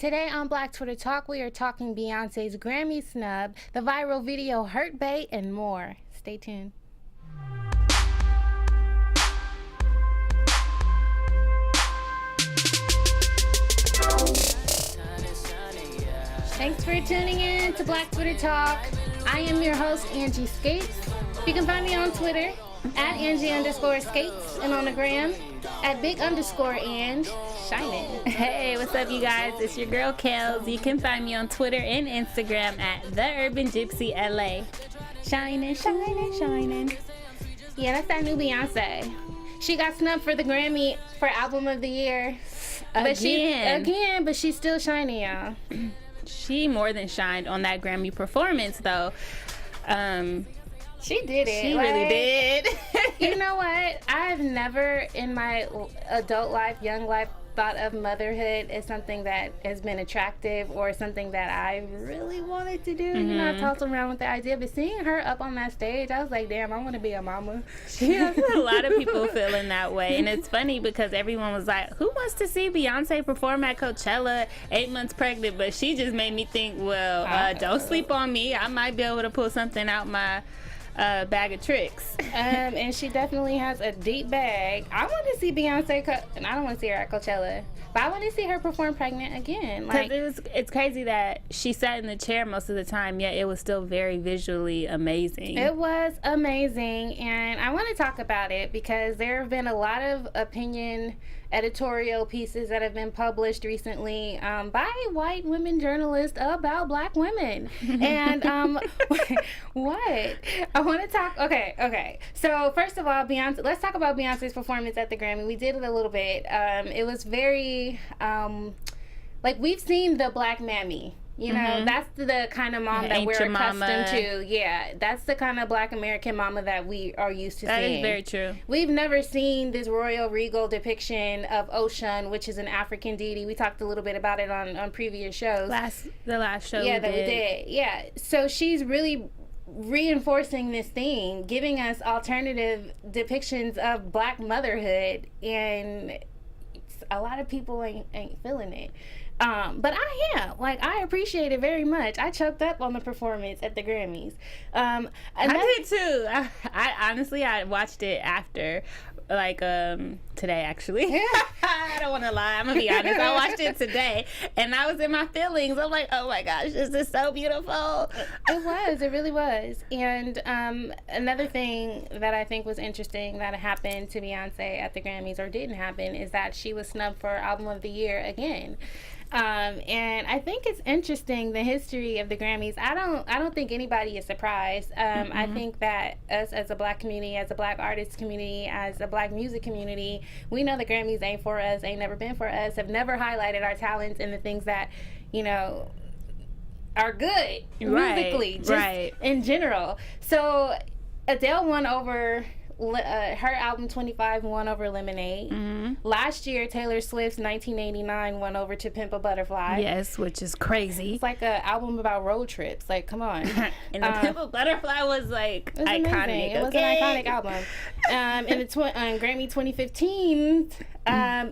Today on Black Twitter Talk, we are talking Beyonce's Grammy snub, the viral video Hurt Bait, and more. Stay tuned. Thanks for tuning in to Black Twitter Talk. I am your host, Angie Skates. You can find me on Twitter at Angie_Skates and on the gram at Big_and Shining. Hey, what's up, you guys? It's your girl Kels. You can find me on Twitter and Instagram at The Urban Gypsy LA. Shining, shining, shining. Yeah, that's that new Beyonce. She got snubbed for the Grammy for Album of the Year. But she's still shining, y'all. She more than shined on that Grammy performance, though. She did it. She really did. You know what? I've never in my adult life, young life, thought of motherhood as something that has been attractive or something that I really wanted to do. Mm-hmm. You know, I tossed around with the idea, but seeing her up on that stage, I was like, damn, I want to be a mama. Yeah, a lot of people feeling that way. And it's funny because everyone was like, who wants to see Beyonce perform at Coachella 8 months pregnant? But she just made me think, well, don't sleep on me. I might be able to pull something out my bag of tricks. And she definitely has a deep bag. I want to see Beyonce, and I don't want to see her at Coachella, but I want to see her perform pregnant again. Because it's crazy that she sat in the chair most of the time, yet it was still very visually amazing. It was amazing, and I want to talk about it because there have been a lot of opinion editorial pieces that have been published recently by white women journalists about black women. And what? I want to talk. Okay. So first of all, Beyonce. Let's talk about Beyonce's performance at the Grammy. We did it a little bit. It was very like we've seen the black mammy. You know, that's the kind of mom that we're accustomed to. Yeah, that's the kind of black American mama that we are used to seeing. That is very true. We've never seen this royal regal depiction of Oshun, which is an African deity. We talked a little bit about it on previous shows. The last show we did. Yeah, so she's really reinforcing this theme, giving us alternative depictions of black motherhood, and a lot of people ain't feeling it. But I am. I appreciate it very much. I choked up on the performance at the Grammys. I did too. I honestly, I watched it after, today actually. I don't want to lie. I'm going to be honest. I watched it today and I was in my feelings. I'm like, oh my gosh, this is so beautiful. It really was. And another thing that I think was interesting that happened to Beyonce at the Grammys, or didn't happen, is that she was snubbed for Album of the Year again. And I think it's interesting, the history of the Grammys. I don't think anybody is surprised. I think that us as a black community, as a black artist community, as a black music community, we know the Grammys ain't for us, ain't never been for us, have never highlighted our talents and the things that, you know, are good musically, just in general. So Adele won over her album 25 won over Lemonade. Last year, Taylor Swift's 1989 won over To Pimp a Butterfly. Yes, which is crazy. It's like an album about road trips. Like, come on. And To Pimp a Butterfly was like iconic. Amazing. It was an iconic album. In the Grammy 2015,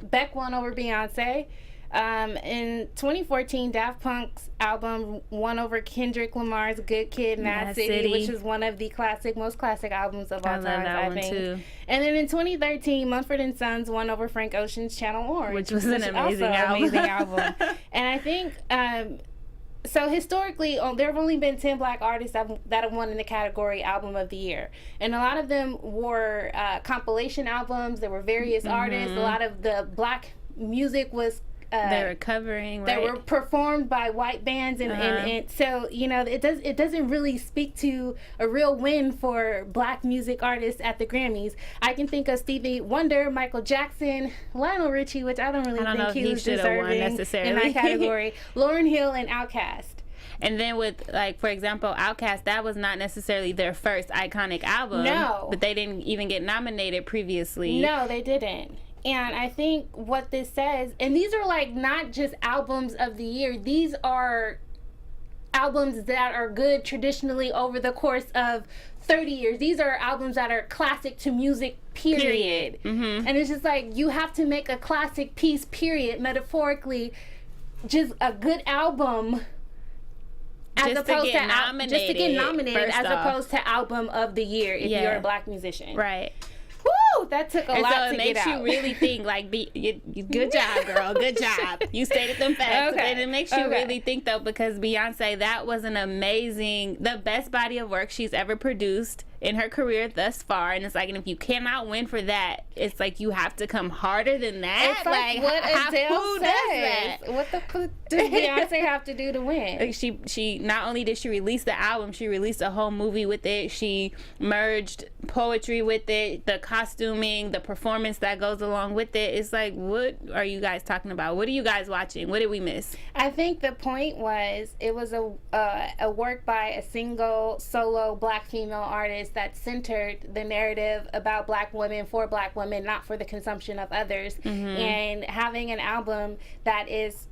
Beck won over Beyonce. In 2014, Daft Punk's album won over Kendrick Lamar's Good Kid, Mad City, which is one of the most classic albums of all time, I think. Too. And then in 2013, Mumford & Sons won over Frank Ocean's Channel Orange, which was an amazing album. And I think, so historically, there have only been 10 black artists that have won in the category Album of the Year. And a lot of them were compilation albums. There were various artists. A lot of the black music was they were covering, that were performed by white bands, and so, you know, it doesn't really speak to a real win for black music artists at the Grammys. I can think of Stevie Wonder, Michael Jackson, Lionel Richie, which I don't think he was deserving in that category, Lauryn Hill, and Outkast. And then with, for example, Outkast, that was not necessarily their first iconic album. No. But they didn't even get nominated previously. No, they didn't. And I think what this says, and these are not just albums of the year, these are albums that are good traditionally over the course of 30 years. These are albums that are classic to music, period. And it's just you have to make a classic piece, period, metaphorically, just a good album as Just opposed to get nominated, just to get nominated as first off. opposed to album of the year if Yeah. you're a black musician. Right. Woo! That took a And lot so to it get makes out. you really think, like, good job, girl. Good job. You stated them facts. Okay. And it makes you Okay. really think, though, because Beyonce, that was the best body of work she's ever produced in her career thus far. And it's like, and if you cannot win for that, it's like you have to come harder than that. It's like what Adele who says. does that? What the fuck does Beyonce have to do to win? Like she not only did she release the album, she released a whole movie with it. She merged poetry with it, the costuming, the performance that goes along with it. It's like, what are you guys talking about? What are you guys watching? What did we miss? I think the point was it was a work by a single solo black female artist that centered the narrative about black women for black women, not for the consumption of others. And having an album that is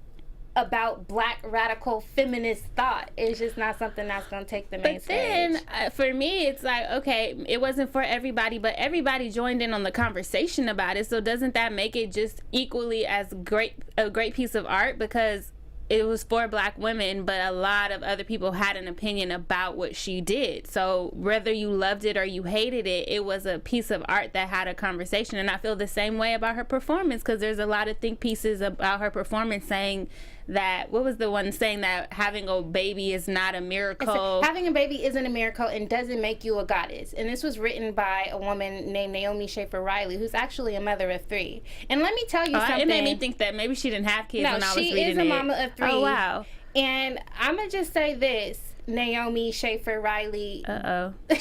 about black radical feminist thought is just not something that's going to take the main But stage. then for me, it's like, okay, it wasn't for everybody, but everybody joined in on the conversation about it. So doesn't that make it just equally as a great piece of art? Because it was for black women, but a lot of other people had an opinion about what she did. So whether you loved it or you hated it, it was a piece of art that had a conversation. And I feel the same way about her performance, because there's a lot of think pieces about her performance saying that, what was the one saying that having a baby is not a miracle? Having a baby isn't a miracle and doesn't make you a goddess. And this was written by a woman named Naomi Schaefer Riley, who's actually a mother of 3. And let me tell you something. It made me think that maybe she didn't have kids when I was reading it. No, she is a mama of 3. Oh, wow. And I'm going to just say this. Naomi Schaefer Riley.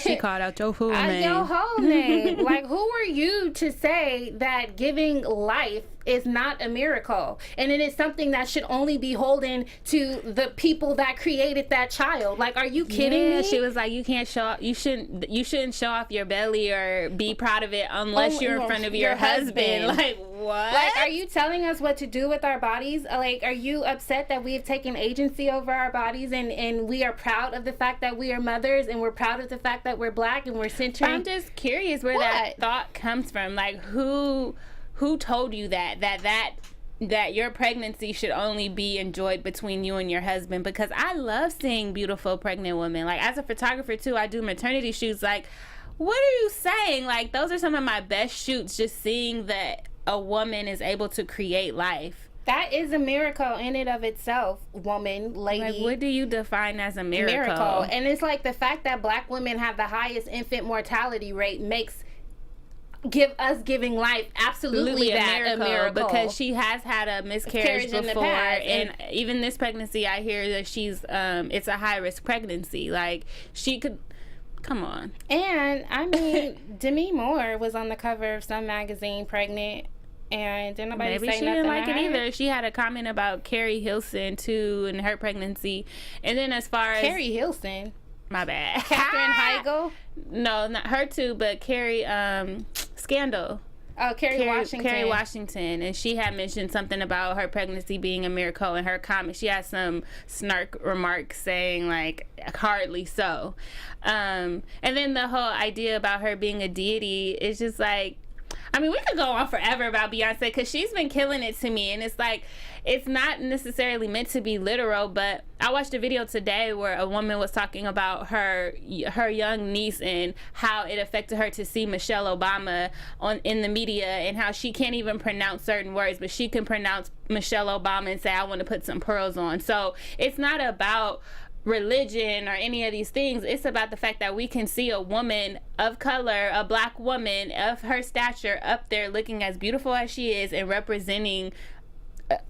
She called out your full name. Your whole name. Like, who are you to say that giving life is not a miracle, and it is something that should only be holden to the people that created that child? Like, are you kidding me? She was like, you can't show off, you shouldn't show off your belly or be proud of it unless you're in front of your husband. Like, what? Like, are you telling us what to do with our bodies? Like, are you upset that we've taken agency over our bodies and we are proud of the fact that we are mothers, and we're proud of the fact that we're black, and we're centering? I'm just curious where that thought comes from. Like, who told you that your pregnancy should only be enjoyed between you and your husband? Because I love seeing beautiful pregnant women. Like, as a photographer too, I do maternity shoots. Like, what are you saying? Like, those are some of my best shoots, just seeing that a woman is able to create life. That is a miracle in and of itself, woman, lady. Like, what do you define as a miracle? And it's like the fact that black women have the highest infant mortality rate makes giving life absolutely a miracle, because she has had a miscarriage before, in the past, and even this pregnancy, I hear that she's it's a high risk pregnancy. Like, she could. Come on. And I mean, Demi Moore was on the cover of some magazine pregnant, and didn't nobody Maybe say she nothing didn't like to it her. either. She had a comment about Carrie Hilson too and her pregnancy. And then as far as Carrie Hilson, my bad, Katherine Heigl. No, not her too, but Carrie Scandal. Oh, Kerry Washington, and she had mentioned something about her pregnancy being a miracle. In her comment, she had some snark remarks saying, like, hardly so. And then the whole idea about her being a deity is just like, I mean, we could go on forever about Beyonce, because she's been killing it to me. And it's like, it's not necessarily meant to be literal, but I watched a video today where a woman was talking about her young niece and how it affected her to see Michelle Obama in the media, and how she can't even pronounce certain words, but she can pronounce Michelle Obama and say, I want to put some pearls on. So it's not about religion or any of these things. It's about the fact that we can see a woman of color, a black woman of her stature, up there looking as beautiful as she is and representing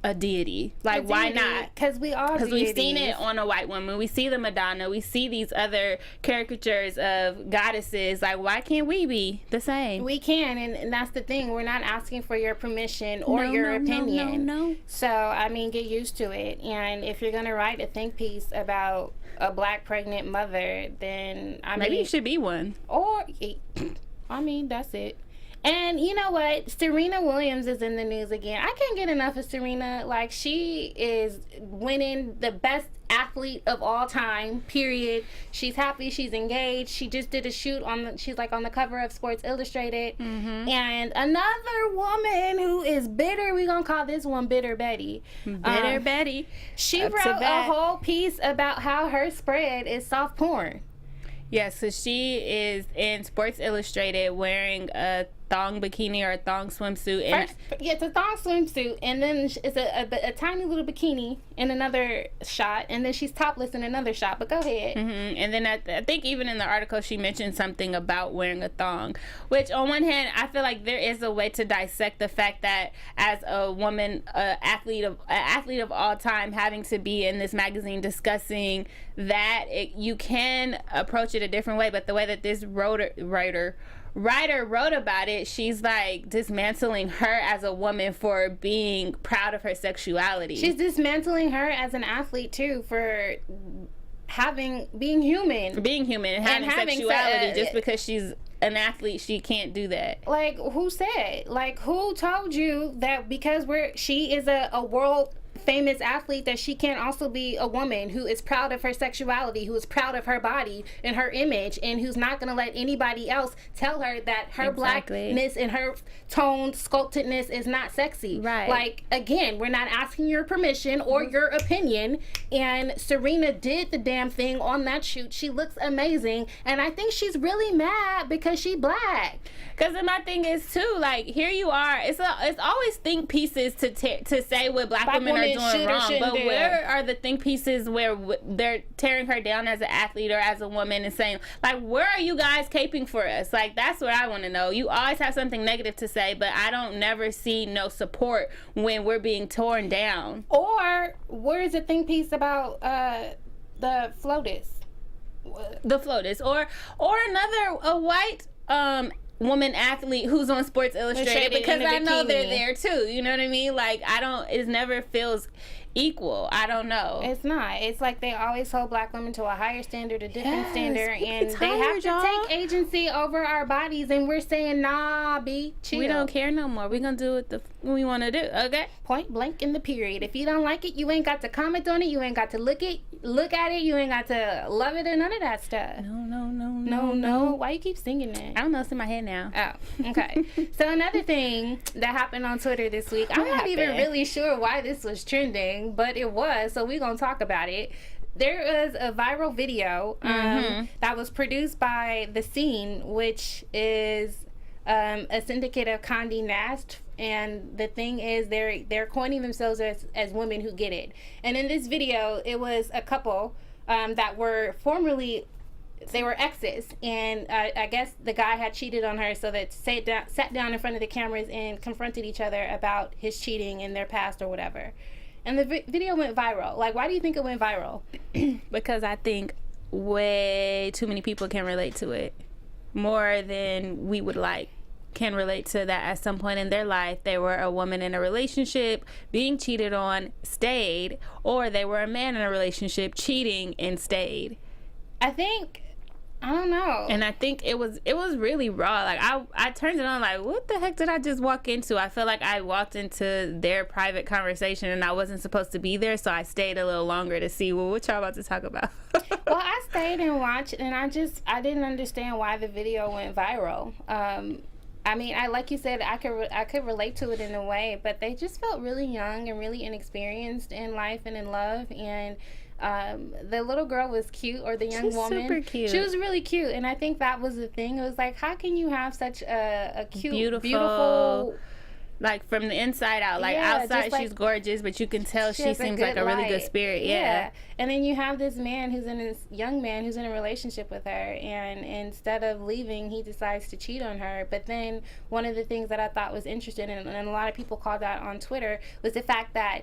a deity. Like, why not? Because we've seen it on a white woman. We see the Madonna. We see these other caricatures of goddesses. Like, why can't we be the same? We can, and that's the thing. We're not asking for your permission or your opinion. No. So, I mean, get used to it. And if you're going to write a think piece about a black pregnant mother, then, maybe you should be one. Or, I mean, that's it. And you know what? Serena Williams is in the news again. I can't get enough of Serena. Like, she is winning the best athlete of all time, period. She's happy. She's engaged. She just did a shoot she's like on the cover of Sports Illustrated. Mm-hmm. And another woman who is bitter, we're going to call this one Bitter Betty. Bitter Betty. She wrote a whole piece about how her spread is soft porn. Yes, so she is in Sports Illustrated wearing a thong bikini or a thong swimsuit. And it's a thong swimsuit, and then it's a tiny little bikini in another shot, and then she's topless in another shot. But go ahead. Mm-hmm. And then I think even in the article she mentioned something about wearing a thong, which on one hand I feel like there is a way to dissect the fact that as a woman, athlete of all time, having to be in this magazine discussing that, you can approach it a different way. But the way that this writer wrote about it, she's like dismantling her as a woman for being proud of her sexuality. She's dismantling her as an athlete too for being human and having sexuality. Just because she's an athlete, she can't do that. Like, who said? Like, who told you that because she is a world famous athlete that she can also be a woman who is proud of her sexuality, who is proud of her body and her image, and who's not going to let anybody else tell her that her blackness and her toned sculptedness is not sexy. Right. Like, again, we're not asking your permission or your opinion, and Serena did the damn thing on that shoot. She looks amazing, and I think she's really mad because she black. Because my thing is too, like, here you are. It's always think pieces to say what black women are doing wrong, but where are the think pieces where they're tearing her down as an athlete or as a woman and saying, like, where are you guys caping for us? Like, that's what I want to know. You always have something negative to say, but I don't never see no support when we're being torn down. Or where is the think piece about the FLOTUS? The FLOTUS, or a white woman athlete who's on Sports Illustrated, because I know they're there too. You know what I mean? Like, it never feels equal. I don't know. It's not. It's like they always hold black women to a higher standard, a different standard, and tired, they have to y'all. take agency over our bodies, and we're saying, nah, chill. We don't care no more. We're gonna do what we want to do, okay? Point blank in the period. If you don't like it, you ain't got to comment on it. You ain't got to look at it. You ain't got to love it or none of that stuff. No. Why you keep singing that? I don't know. It's in my head now. Oh, okay. So another thing that happened on Twitter this week, I'm not even really sure why this was trending, but it was, so we're going to talk about it. There was a viral video that was produced by The Scene, which is a syndicate of Condé Nast, and the thing is they're coining themselves as women who get it. And in this video, it was a couple that were they were exes, and I guess the guy had cheated on her, so that sat down in front of the cameras and confronted each other about his cheating in their past or whatever. And the video went viral. Like, why do you think it went viral? Because I think way too many people can relate to it, more than we would like. Can relate to that at some point in their life. They were a woman in a relationship being cheated on, stayed, or they were a man in a relationship cheating and stayed. I don't know. And I think it was really raw. Like, I turned it on like, what the heck did I just walk into? I feel like I walked into their private conversation and I wasn't supposed to be there, so I stayed a little longer to see, well, what y'all about to talk about? Well, I stayed and watched, and I didn't understand why the video went viral. I mean, like you said, I could relate to it in a way, but they just felt really young and really inexperienced in life and in love, and the little girl was cute, or the young woman. Super cute. She was really cute, and I think that was the thing. It was like, how can you have such a cute, beautiful, like, from the inside out, like, outside she's gorgeous, but you can tell she seems like a really good spirit. Yeah. And then you have this young man who's in a relationship with her, and instead of leaving, he decides to cheat on her. But then one of the things that I thought was interesting, and a lot of people called out on Twitter, was the fact that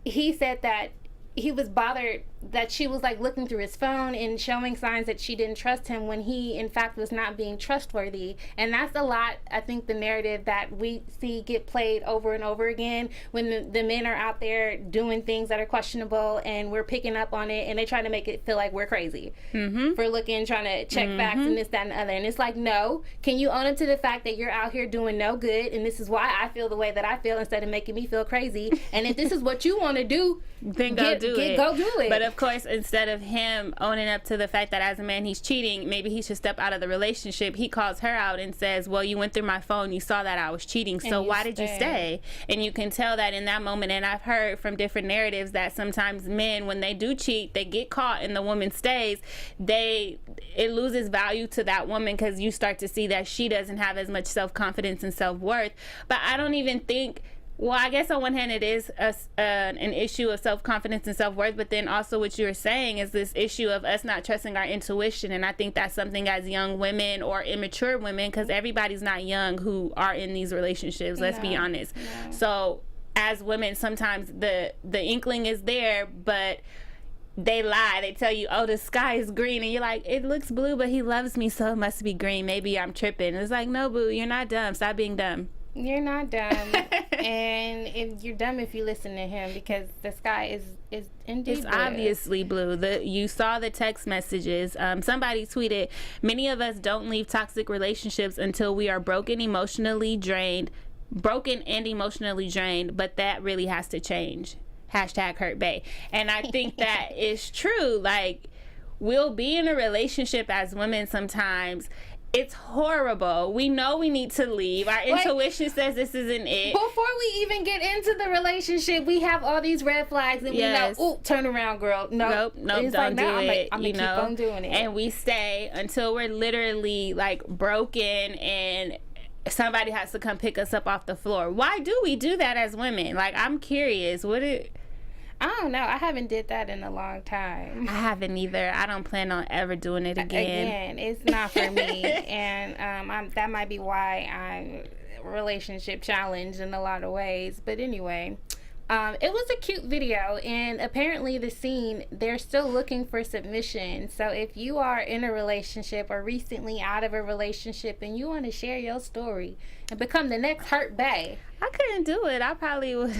he said that he was bothered that she was like looking through his phone and showing signs that she didn't trust him when he in fact was not being trustworthy. And that's a lot, I think, the narrative that we see get played over and over again when the men are out there doing things that are questionable and we're picking up on it, and they try to make it feel like we're crazy for looking, trying to check facts and this, that, and the other. And it's like, no, can you own up to the fact that you're out here doing no good, and this is why I feel the way that I feel, instead of making me feel crazy? And if this is what you want to do, then go do it. But of course, instead of him owning up to the fact that as a man he's cheating, maybe he should step out of the relationship. He calls her out and says, well, you went through my phone, you saw that I was cheating, so why did you stay? And you can tell that in that moment. And I've heard from different narratives that sometimes men, when they do cheat, they get caught and the woman stays, it loses value to that woman, because you start to see that she doesn't have as much self-confidence and self-worth. But I don't even think, well, I guess on one hand it is an issue of self-confidence and self-worth, but then also what you were saying is this issue of us not trusting our intuition. And I think that's something as young women or immature women, because everybody's not young who are in these relationships, let's be honest. So as women, sometimes the inkling is there, but they lie. They tell you, oh, the sky is green, and you're like, it looks blue, but he loves me, so it must be green. Maybe I'm tripping. It's like, no, boo, you're not dumb. Stop being dumb. You're not dumb. And you're dumb if you listen to him, because the sky is indeed it's blue. Obviously blue. You saw the text messages. Somebody tweeted, many of us don't leave toxic relationships until we are broken and emotionally drained, but that really has to change. #HurtBay. And I think that is true. Like, we'll be in a relationship as women sometimes. It's horrible. We know we need to leave. Our intuition says this isn't it. Before we even get into the relationship, we have all these red flags, and we know, ooh, turn around, girl. Nope, don't like, do it. I'm gonna keep on doing it. And we stay until we're literally like broken, and somebody has to come pick us up off the floor. Why do we do that as women? Like, I'm curious. I don't know. I haven't did that in a long time. I haven't either. I don't plan on ever doing it again. It's not for me. And that might be why I'm relationship challenged in a lot of ways. But anyway, it was a cute video, and apparently the scene, they're still looking for submission. So if you are in a relationship or recently out of a relationship and you want to share your story and become the next Hurt Bae. I couldn't do it. I probably would.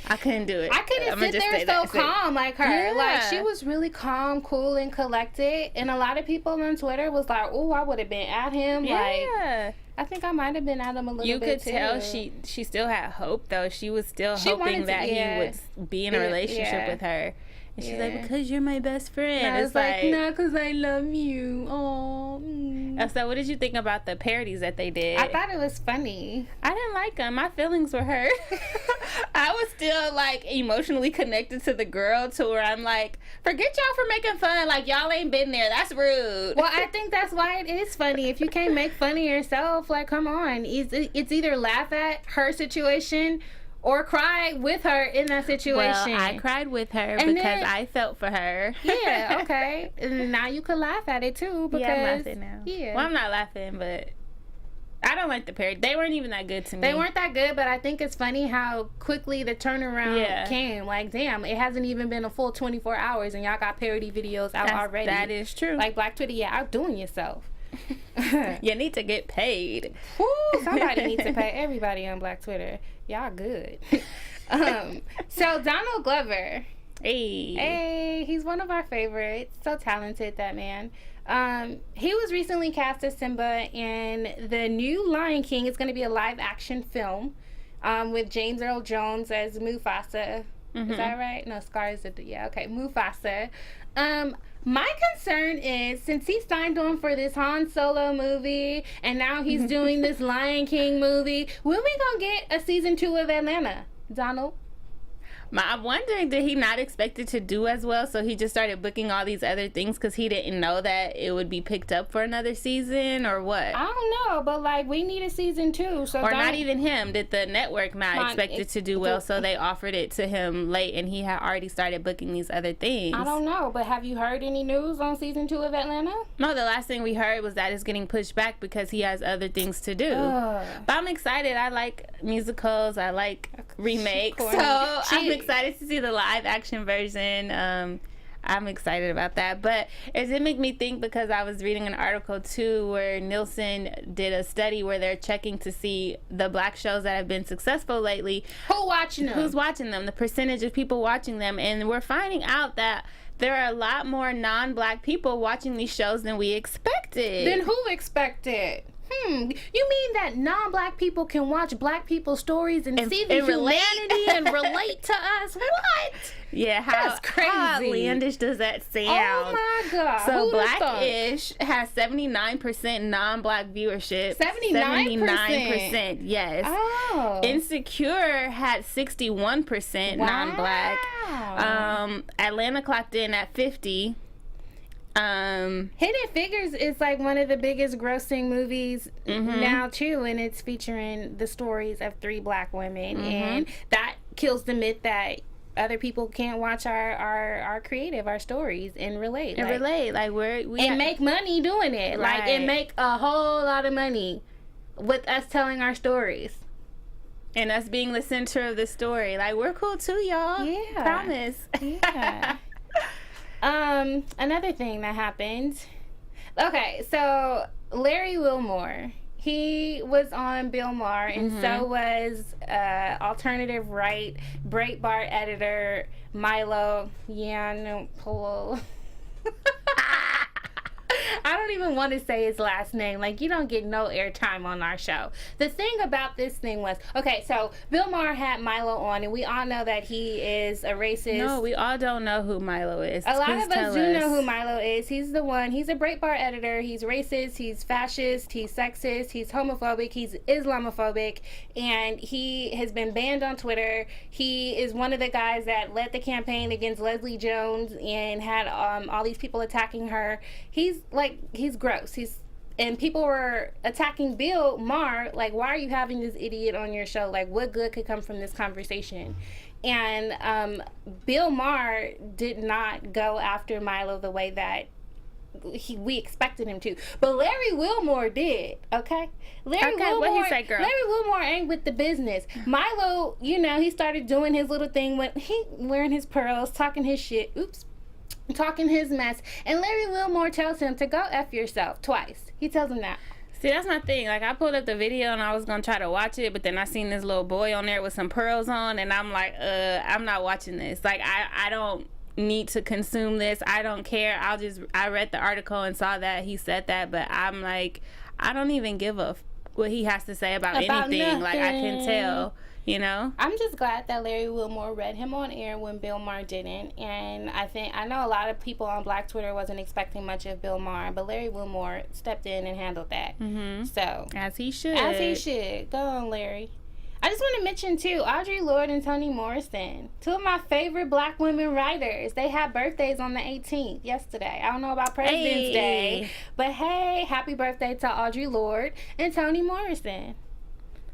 I couldn't do it. I couldn't sit there so calm like her. Yeah. Like, she was really calm, cool, and collected. And a lot of people on Twitter was like, oh, I would have been at him. Yeah. Like, I think I might have been at him a little bit, too. You could tell she still had hope, though. She was still hoping that he would be in a relationship with her. And she's like, because you're my best friend. And it's like, no, because I love you. Oh. So what did you think about the parodies that they did? I thought it was funny. I didn't like them. My feelings were hurt. I was still, like, emotionally connected to the girl, to where I'm like, forget y'all for making fun. Like, y'all ain't been there. That's rude. Well, I think that's why it is funny. If you can't make fun of yourself, like, come on. It's either laugh at her situation or cry with her in that situation. Well, I cried with her because I felt for her. Yeah, okay. And now you can laugh at it, too. Because, I'm laughing now. Yeah. Well, I'm not laughing, but I don't like the parody. They weren't even that good to me. They weren't that good, but I think it's funny how quickly the turnaround came. Like, damn, it hasn't even been a full 24 hours, and y'all got parody videos out already. That is true. Like, Black Twitter, outdoing yourself. You need to get paid. Woo, somebody needs to pay everybody on Black Twitter. Y'all good. So Donald Glover. Hey, he's one of our favorites. So talented, that man. He was recently cast as Simba in the new Lion King. It's going to be a live action film with James Earl Jones as Mufasa. Mm-hmm. Is that right? No, Scar is okay, Mufasa. My concern is, since he signed on for this Han Solo movie, and now he's doing this Lion King movie, when we gonna get a season 2 of Atlanta, Donald? I'm wondering, did he not expect it to do as well, so he just started booking all these other things because he didn't know that it would be picked up for another season, or what? I don't know, but, like, we need a season 2. So or not even him. Did the network not expect it to do well, so they offered it to him late, and he had already started booking these other things? I don't know, but have you heard any news on season 2 of Atlanta? No, the last thing we heard was that it's getting pushed back because he has other things to do. But I'm excited. I like musicals. I like remakes. So I've excited to see the live action version. I'm excited about that. But it did make me think, because I was reading an article too where Nielsen did a study where they're checking to see the black shows that have been successful lately. Who's watching them? The percentage of people watching them. And we're finding out that there are a lot more non-black people watching these shows than we expected. Then who expected? You mean that non-black people can watch black people's stories and see the humanity and relate to us? What? Yeah, that's crazy. How outlandish does that sound? Oh my God. So Black-ish has 79% non-black viewership. 79%? Yes. Oh. Insecure had 61% non-black. Atlanta clocked in at 50. Hidden Figures is like one of the biggest grossing movies now too, and it's featuring the stories of 3 black women, and that kills the myth that other people can't watch our creative, our stories, and relate. And make money doing it. Right. Like, and make a whole lot of money with us telling our stories. And us being the center of the story. Like, we're cool too, y'all. Yeah. Promise. Yeah. Another thing that happened. Okay, so Larry Wilmore, he was on Bill Maher, and so was alternative right Breitbart editor Milo Yiannopoulos. I don't even want to say his last name. Like, you don't get no airtime on our show. The thing about this thing was, okay, so Bill Maher had Milo on, and we all know that he is a racist. No, we all don't know who Milo is. A lot of us do know who Milo is. He's the one. He's a Breitbart editor. He's racist. He's fascist. He's sexist. He's homophobic. He's Islamophobic. And he has been banned on Twitter. He is one of the guys that led the campaign against Leslie Jones and had all these people attacking her. He's gross. And people were attacking Bill Maher, like, why are you having this idiot on your show? Like, what good could come from this conversation? And Bill Maher did not go after Milo the way that we expected him to. But Larry Wilmore did, okay? Larry Wilmore ain't with the business. Milo, he started doing his little thing when he wearing his pearls, talking his shit. Talking his mess, and Larry Wilmore tells him to go F yourself twice. He tells him that. See, that's my thing. Like, I pulled up the video and I was gonna try to watch it, but then I seen this little boy on there with some pearls on, and I'm like, I'm not watching this. Like, I don't need to consume this. I don't care. I read the article and saw that he said that, but I'm like, I don't even give a what he has to say about anything. Nothing. Like, I can tell. I'm just glad that Larry Wilmore read him on air when Bill Maher didn't, and I know a lot of people on Black Twitter wasn't expecting much of Bill Maher, but Larry Wilmore stepped in and handled that. So as he should. Go on, Larry. I just want to mention too, Audre Lorde and Toni Morrison, 2 of my favorite black women writers. They had birthdays on the 18th yesterday. I don't know about President's Day, but hey, happy birthday to Audre Lorde and Toni Morrison.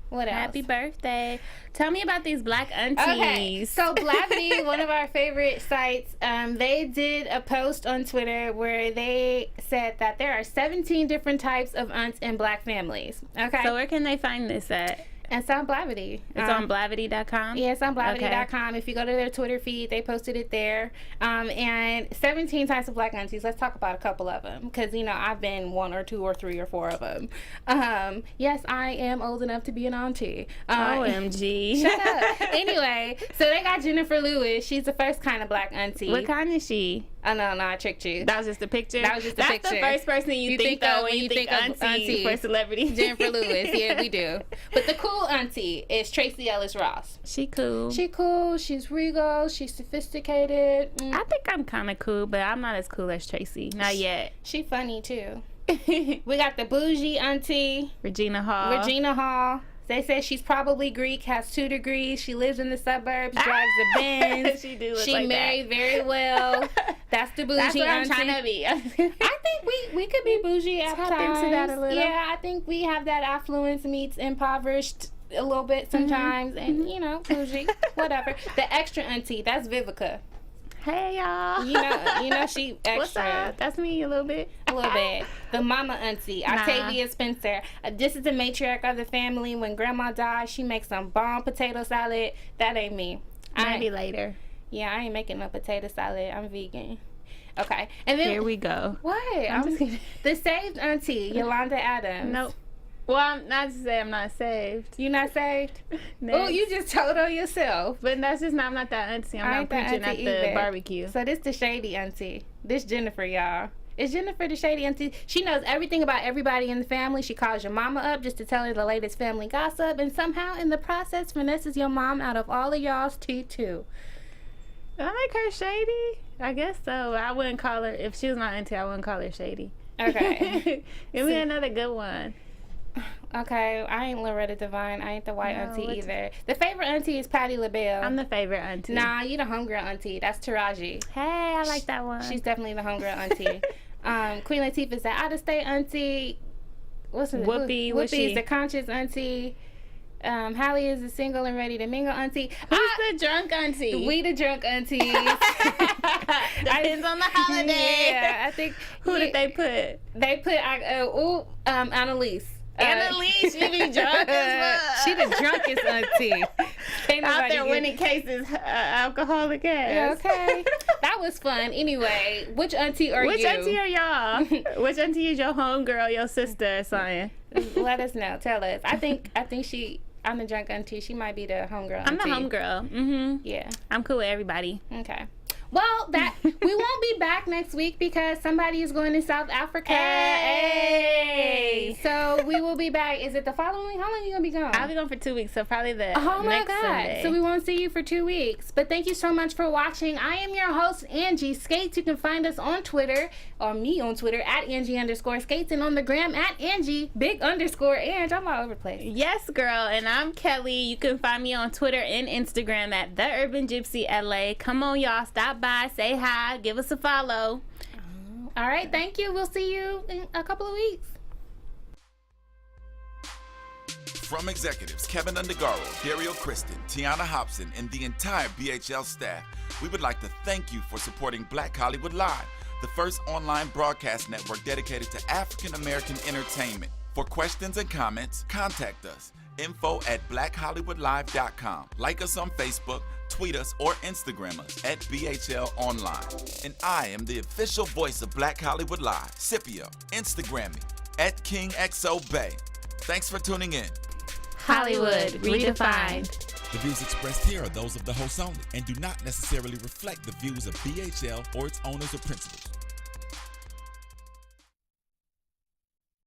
What else? Happy birthday. Tell me about these black aunties. Okay, so Blavity, one of our favorite sites, they did a post on Twitter where they said that there are 17 different types of aunts in black families. Okay. So where can they find this at? It's on Blavity. It's on Blavity.com? Yeah, it's on Blavity.com. Okay. If you go to their Twitter feed, they posted it there. And 17 types of black aunties. Let's talk about a couple of them. Because, I've been 1 or 2 or 3 or 4 of them. Yes, I am old enough to be an auntie. OMG. Shut up. Anyway, so they got Jennifer Lewis. She's the first kind of black auntie. What kind is she? Oh, no, I tricked you. That was just a picture? That was just a picture. That's the first person you think of when you think auntie for celebrity. Jennifer Lewis. Yeah, we do. But the cool auntie is Tracy Ellis Ross. She cool. She's regal. She's sophisticated. I think I'm kind of cool, but I'm not as cool as Tracy. Not yet. She funny, too. We got the bougie auntie. Regina Hall. They say she's probably Greek, has 2 degrees. She lives in the suburbs, drives a Benz. She do look she like married very well. That's the bougie That's what auntie. I'm trying to be. I think we could be bougie at times. Into that a little. Yeah, I think we have that affluence meets impoverished a little bit sometimes. And, bougie, whatever. The extra auntie, that's Vivica. Hey, y'all. She extra. What's up? That's me a little bit. A little bit. The mama auntie, Octavia Spencer. This is the matriarch of the family. When grandma dies, she makes some bomb potato salad. That ain't me. Maybe later. Yeah, I ain't making no potato salad. I'm vegan. Okay. And then Here we go. What? I'm just kidding. The saved auntie, Yolanda Adams. Nope. Well, I'm not to say I'm not saved. You not saved? Next. Oh, you just told on yourself. But that's just not. I'm not that auntie. I'm I not ain't that preaching at auntie the either. barbecue. So this the shady auntie. This Jennifer, y'all. Is Jennifer the shady auntie? She knows everything about everybody in the family. She calls your mama up just to tell her the latest family gossip, and somehow in the process finesses your mom out of all of y'all's tea too. Did I make her shady? I guess so. I wouldn't call her, if she was my auntie, I wouldn't call her shady. Okay. Give me another good one. Okay, I ain't Loretta Devine. I ain't the white No, auntie what's- either. The favorite auntie is Patti LaBelle. I'm the favorite auntie. Nah, you the homegirl auntie. That's Taraji. Hey, I like that one. She's definitely the homegirl auntie. Queen Latifah is the out-of-state auntie. What's her Whoopi, what's Whoopi she? is the conscious auntie. Hallie is the single and ready to mingle auntie. Who's the drunk auntie? We the drunk aunties. Depends on the holiday. Yeah, I think. Who did they put? They put Annalise. Annalise, she be drunk as fuck. She the drunkest auntie. Can't Out nobody there get- winning cases, alcoholic ass. Okay. That was fun. Anyway, which auntie are Which you? auntie are y'all? Which auntie is your homegirl, your sister, or something? Let us know. Tell us. I think I'm the drunk auntie. She might be the homegirl I'm the auntie. homegirl. Mm-hmm. Yeah. I'm cool with everybody. Okay. Well, that we won't be back next week because somebody is going to South Africa. Hey. So we will be back. Is it the following? How long are you gonna be gone? I'll be gone for 2 weeks, so probably the Oh my next God. Sunday. So we won't see you for 2 weeks. But thank you so much for watching. I am your host, Angie Skates. You can find us on Twitter, or me on Twitter, at Angie_Skates, and on the gram at Angie, _Ange. I'm all over the place. Yes, girl, and I'm Kelly. You can find me on Twitter and Instagram at The Urban Gypsy LA. Come on, y'all. Stop by, say hi, give us a follow. All right. Thank you. We'll see you in a couple of weeks. From executives Keven Undergaro, Dario Kristen, Tiana Hobson, and the entire BHL staff, we would like to thank you for supporting Black Hollywood Live, the first online broadcast network dedicated to African American entertainment. For questions and comments, contact us. info@blackhollywoodlive.com. Like us on Facebook, tweet us, or Instagram us at BHL Online. And I am the official voice of Black Hollywood Live, Scipio. Instagram me at KingXOBay. Thanks for tuning in. Hollywood redefined. The views expressed here are those of the hosts only and do not necessarily reflect the views of BHL or its owners or principals.